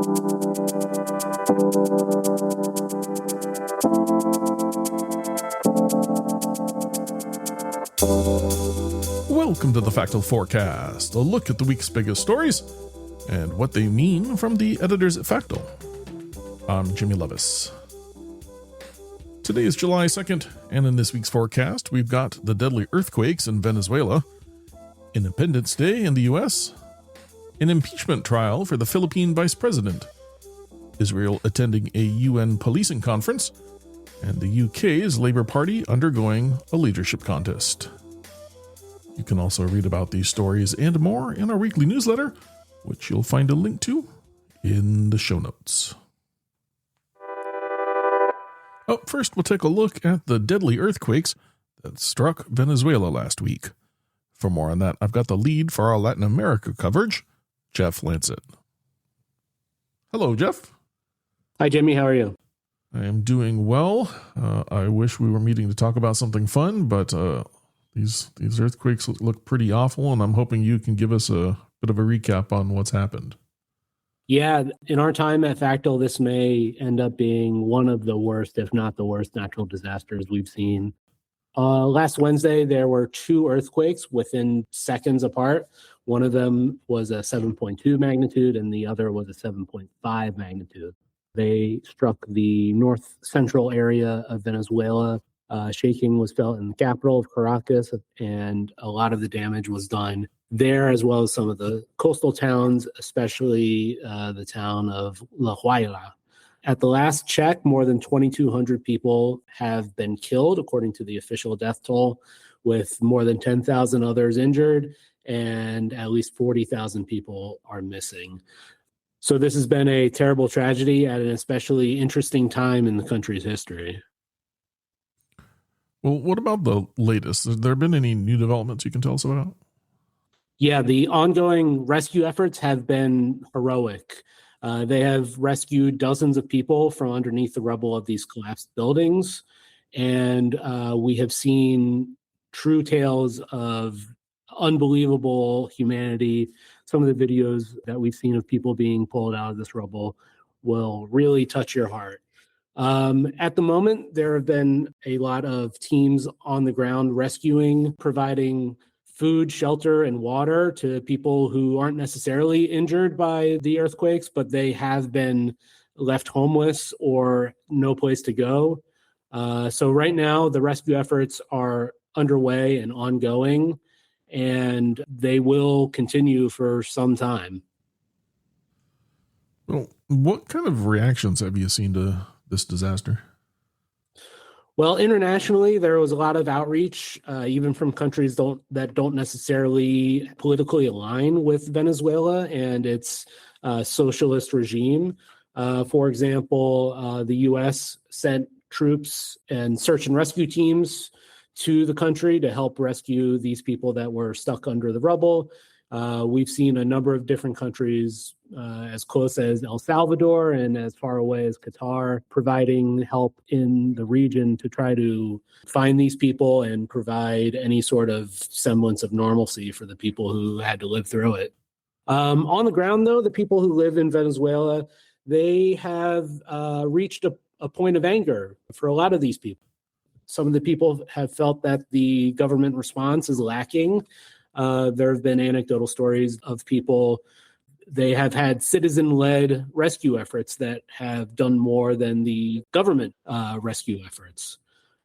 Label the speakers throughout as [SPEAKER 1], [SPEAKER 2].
[SPEAKER 1] Welcome to the Factal Forecast, a look at the week's biggest stories and what they mean from the editors at Factal. I'm Jimmy Lovaas. Today is July 2nd, and in this week's forecast, we've got the deadly earthquakes in Venezuela, Independence Day in the U.S., an impeachment trial for the Philippine vice president, Israel attending a UN policing conference, and the UK's Labour Party undergoing a leadership contest. You can also read about these stories and more in our weekly newsletter, which you'll find a link to in the show notes. Up first, we'll take a look at the deadly earthquakes that struck Venezuela last week. For more on that, I've got the lead for our Latin America coverage, Jeff Landset. Hello, Jeff.
[SPEAKER 2] Hi, Jimmy. How are you?
[SPEAKER 1] I am doing well. I wish we were meeting to talk about something fun, but these earthquakes look pretty awful, and I'm hoping you can give us a bit of a recap on what's happened.
[SPEAKER 2] Yeah, in our time at Factal, this may end up being one of the worst, if not the worst, natural disasters we've seen. Last Wednesday, there were two earthquakes within seconds apart. One of them was a 7.2 magnitude, and the other was a 7.5 magnitude. They struck the north central area of Venezuela. Shaking was felt in the capital of Caracas, and a lot of the damage was done there, as well as some of the coastal towns, especially the town of Lovaas. At the last check, more than 2,200 people have been killed, according to the official death toll, with more than 10,000 others injured, and at least 40,000 people are missing. So this has been a terrible tragedy at an especially interesting time in the country's history.
[SPEAKER 1] Well, what about the latest? Has there been any new developments you can tell us about?
[SPEAKER 2] Yeah, the ongoing rescue efforts have been heroic. They have rescued dozens of people from underneath the rubble of these collapsed buildings. And we have seen true tales of unbelievable humanity. Some of the videos that we've seen of people being pulled out of this rubble will really touch your heart. At the moment, there have been a lot of teams on the ground rescuing, providing food, shelter, and water to people who aren't necessarily injured by the earthquakes, but they have been left homeless or no place to go. So right now, the rescue efforts are underway and ongoing, and they will continue for some time.
[SPEAKER 1] Well, what kind of reactions have you seen to this disaster?
[SPEAKER 2] Well, internationally, there was a lot of outreach, even from countries that don't necessarily politically align with Venezuela and its socialist regime. For example, the U.S. sent troops and search and rescue teams to the country to help rescue these people that were stuck under the rubble. We've seen a number of different countries as close as El Salvador and as far away as Qatar providing help in the region to try to find these people and provide any sort of semblance of normalcy for the people who had to live through it. On the ground, though, the people who live in Venezuela, they have reached a point of anger for a lot of these people. Some of the people have felt that the government response is lacking. There have been anecdotal stories of people. They have had citizen-led rescue efforts that have done more than the government rescue efforts.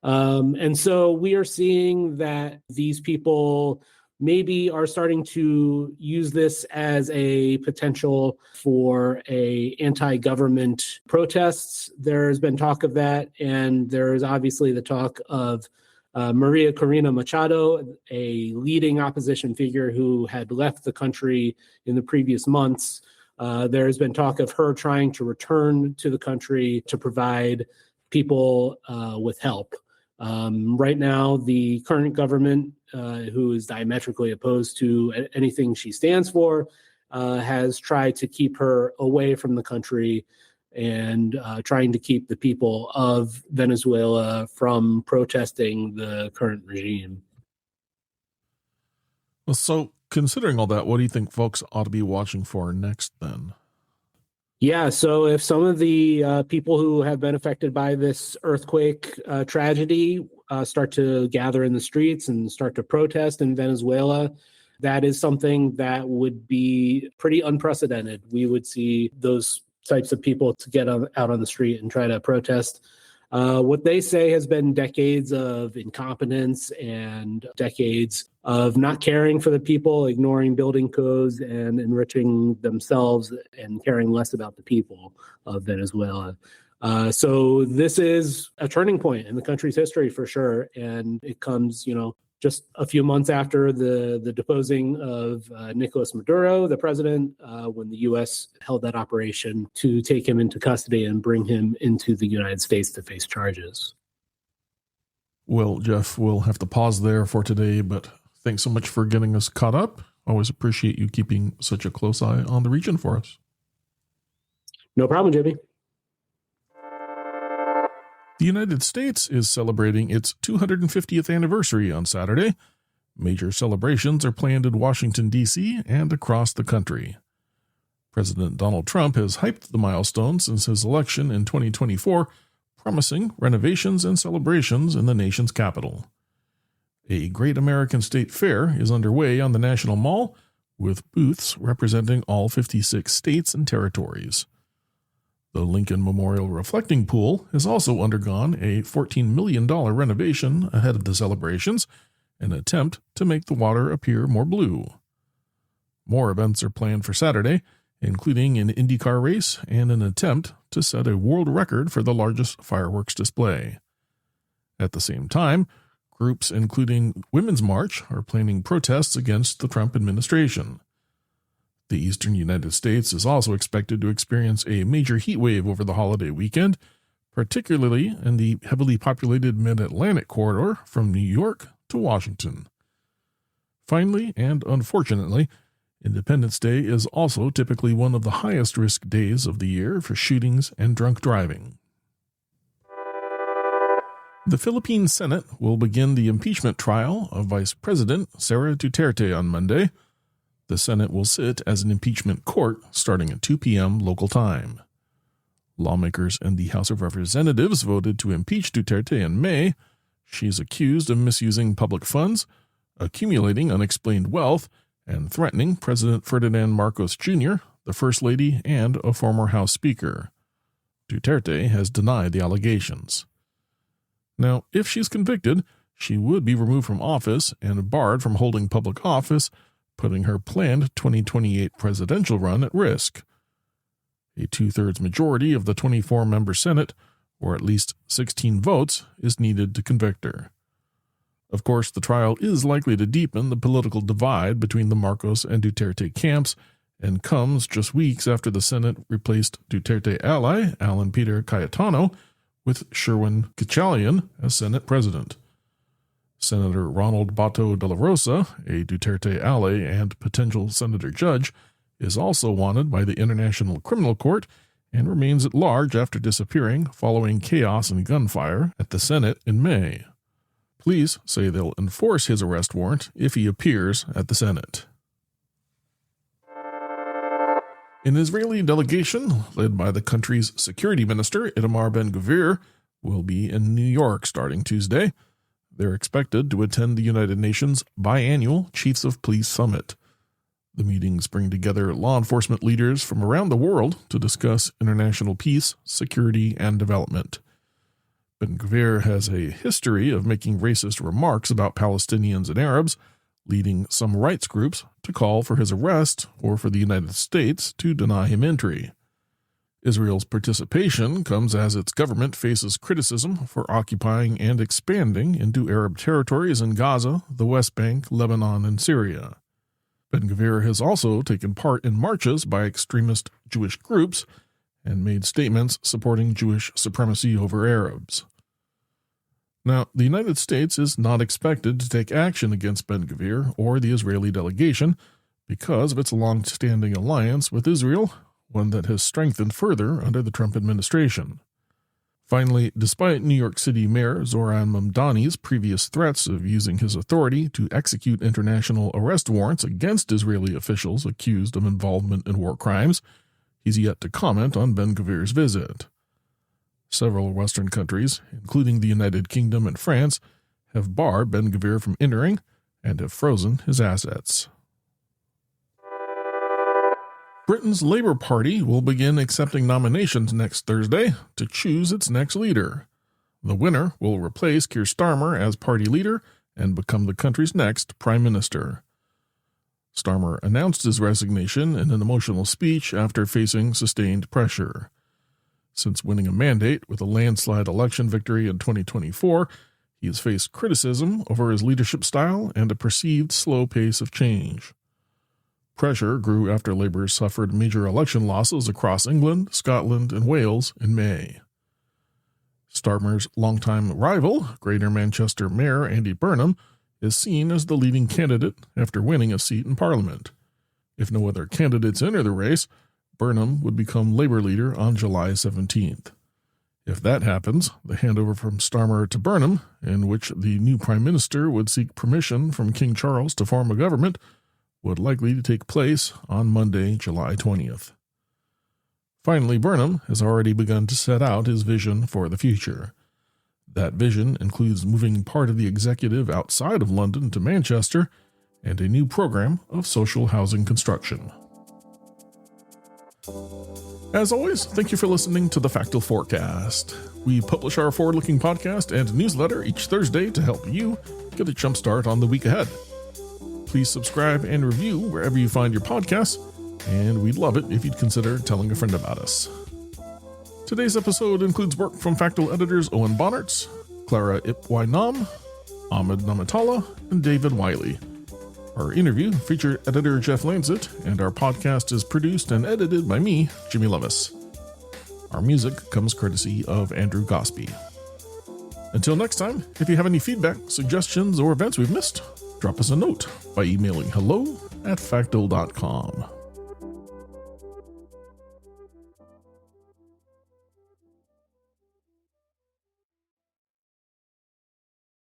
[SPEAKER 2] And so we are seeing that these people maybe are starting to use this as a potential for a anti-government protests. There's been talk of that, and there's obviously the talk of Maria Corina Machado, a leading opposition figure who had left the country in the previous months. There has been talk of her trying to return to the country to provide people with help. Right now, the current government, who is diametrically opposed to anything she stands for, has tried to keep her away from the country and trying to keep the people of Venezuela from protesting the current regime.
[SPEAKER 1] Well, so considering all that, what do you think folks ought to be watching for next then?
[SPEAKER 2] Yeah, so if some of the people who have been affected by this earthquake tragedy start to gather in the streets and start to protest in Venezuela, that is something that would be pretty unprecedented. We would see those types of people to get out on the street and try to protest. What they say has been decades of incompetence and decades of not caring for the people, ignoring building codes, and enriching themselves and caring less about the people of Venezuela. So this is a turning point in the country's history for sure, and it comes, just a few months after the deposing of Nicolas Maduro, the president, when the U.S. held that operation to take him into custody and bring him into the United States to face charges.
[SPEAKER 1] Well, Jeff, we'll have to pause there for today, but thanks so much for getting us caught up. Always appreciate you keeping such a close eye on the region for us.
[SPEAKER 2] No problem, Jimmy.
[SPEAKER 1] The United States is celebrating its 250th anniversary on Saturday. Major celebrations are planned in Washington, D.C. and across the country. President Donald Trump has hyped the milestone since his election in 2024, promising renovations and celebrations in the nation's capital. A Great American State Fair is underway on the National Mall, with booths representing all 56 states and territories. The Lincoln Memorial Reflecting Pool has also undergone a $14 million renovation ahead of the celebrations, an attempt to make the water appear more blue. More events are planned for Saturday, including an IndyCar race and an attempt to set a world record for the largest fireworks display. At the same time, groups including Women's March are planning protests against the Trump administration. The eastern United States is also expected to experience a major heat wave over the holiday weekend, particularly in the heavily populated Mid-Atlantic corridor from New York to Washington. Finally, and unfortunately, Independence Day is also typically one of the highest risk days of the year for shootings and drunk driving. The Philippine Senate will begin the impeachment trial of Vice President Sara Duterte on Monday. The Senate will sit as an impeachment court starting at 2 p.m. local time. Lawmakers in the House of Representatives voted to impeach Duterte in May. She's accused of misusing public funds, accumulating unexplained wealth, and threatening President Ferdinand Marcos Jr., the First Lady, and a former House Speaker. Duterte has denied the allegations. Now, if she's convicted, she would be removed from office and barred from holding public office, putting her planned 2028 presidential run at risk. A two-thirds majority of the 24-member Senate, or at least 16 votes, is needed to convict her. Of course, the trial is likely to deepen the political divide between the Marcos and Duterte camps and comes just weeks after the Senate replaced Duterte ally Alan Peter Cayetano with Sherwin Gatchalian as Senate president. Senator Ronald Bato de la Rosa, a Duterte ally and potential senator judge, is also wanted by the International Criminal Court and remains at large after disappearing following chaos and gunfire at the Senate in May. Police say they'll enforce his arrest warrant if he appears at the Senate. An Israeli delegation, led by the country's security minister Itamar Ben-Gvir, will be in New York starting Tuesday. They're expected to attend the United Nations biannual Chiefs of Police Summit. The meetings bring together law enforcement leaders from around the world to discuss international peace, security, and development. Ben-Gvir has a history of making racist remarks about Palestinians and Arabs, leading some rights groups to call for his arrest or for the United States to deny him entry. Israel's participation comes as its government faces criticism for occupying and expanding into Arab territories in Gaza, the West Bank, Lebanon, and Syria. Ben-Gvir has also taken part in marches by extremist Jewish groups and made statements supporting Jewish supremacy over Arabs. Now, the United States is not expected to take action against Ben-Gvir or the Israeli delegation because of its long-standing alliance with Israel, one that has strengthened further under the Trump administration. Finally, despite New York City Mayor Zoran Mamdani's previous threats of using his authority to execute international arrest warrants against Israeli officials accused of involvement in war crimes, He's yet to comment on Ben-Gvir's visit. Several Western countries, including the United Kingdom and France, have barred Ben-Gvir from entering and have frozen his assets. Britain's Labour Party will begin accepting nominations next Thursday to choose its next leader. The winner will replace Keir Starmer as party leader and become the country's next prime minister. Starmer announced his resignation in an emotional speech after facing sustained pressure. Since winning a mandate with a landslide election victory in 2024, he has faced criticism over his leadership style and a perceived slow pace of change. Pressure grew after Labour suffered major election losses across England, Scotland, and Wales in May. Starmer's longtime rival, Greater Manchester Mayor Andy Burnham, is seen as the leading candidate after winning a seat in Parliament. If no other candidates enter the race, Burnham would become Labour leader on July 17th. If that happens, the handover from Starmer to Burnham, in which the new Prime Minister would seek permission from King Charles to form a government, would likely take place on Monday, July 20th. Finally, Burnham has already begun to set out his vision for the future. That vision includes moving part of the executive outside of London to Manchester and a new program of social housing construction. As always, thank you for listening to the Factal Forecast. We publish our forward-looking podcast and newsletter each Thursday to help you get a jump start on the week ahead. Please subscribe and review wherever you find your podcasts, and we'd love it if you'd consider telling a friend about us. Today's episode includes work from Factal editors Owen Bonnerts, Clara Ipwainam, Ahmed Namatala, and David Wiley. Our interview featured editor Jeff Landset, and our podcast is produced and edited by me, Jimmy Lovaas. Our music comes courtesy of Andrew Gosby. Until next time, if you have any feedback, suggestions, or events we've missed, drop us a note by emailing hello@factal.com.